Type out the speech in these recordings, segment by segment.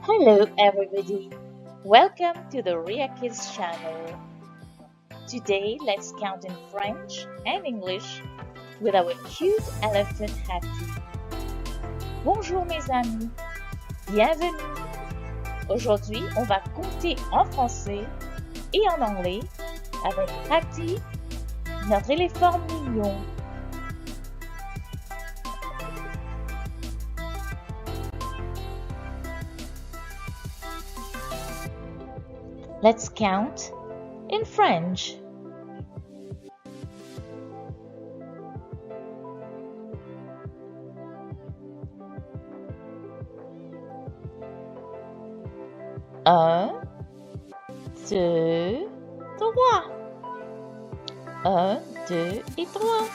Hello everybody, welcome to the Ria Kids channel. Today let's count in French and English with our cute elephant Hattie. Bonjour mes amis, bienvenue. Aujourd'hui on va compter en français et en anglais avec Hattie, notre éléphant mignon. Let's count in French. Un, deux, trois. Un, deux et trois.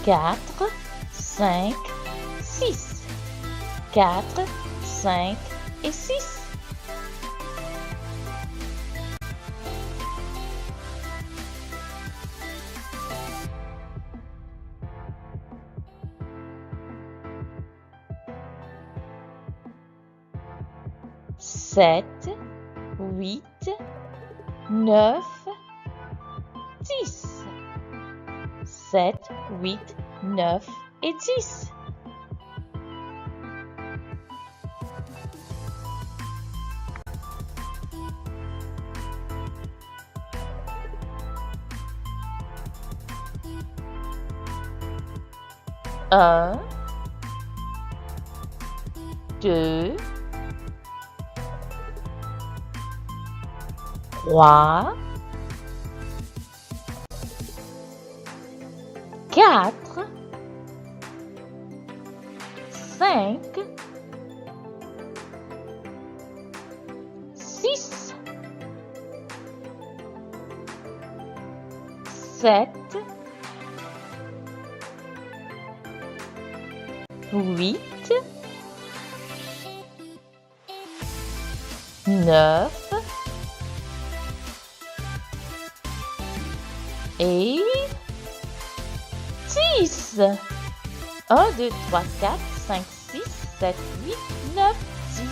Quatre, cinq, six. Quatre, cinq et six. Sept, huit, neuf, 10. 7, 8, 9 et 10. Un, deux, trois, quatre, cinq, six, sept, huit, neuf et 10. 1, 2, 3, 4, 5, 6, 7, 8, 9, 10.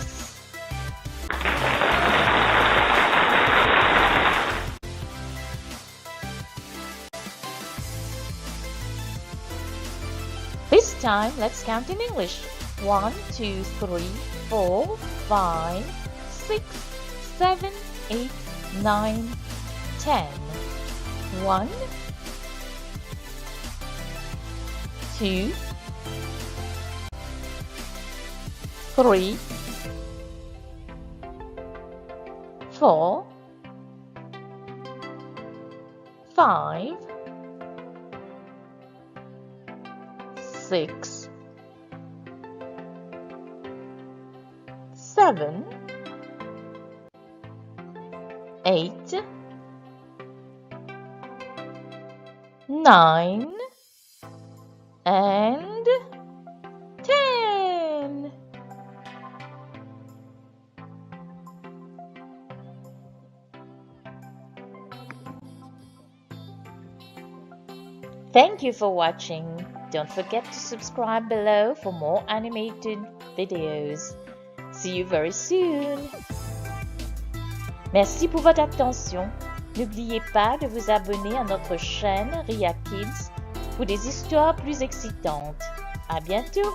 This time, let's count in English. 1, 2, 3, 4, 5, 6, 7, 8, 9, 10. 1, 2, 3, 4, 5, 6, 7, 8, 9 and 10. Thank you for watching. Don't forget to subscribe below for more animated videos. See you very soon. Merci pour votre attention. N'oubliez pas de vous abonner à notre chaîne Ria Kids pour des histoires plus excitantes. À bientôt!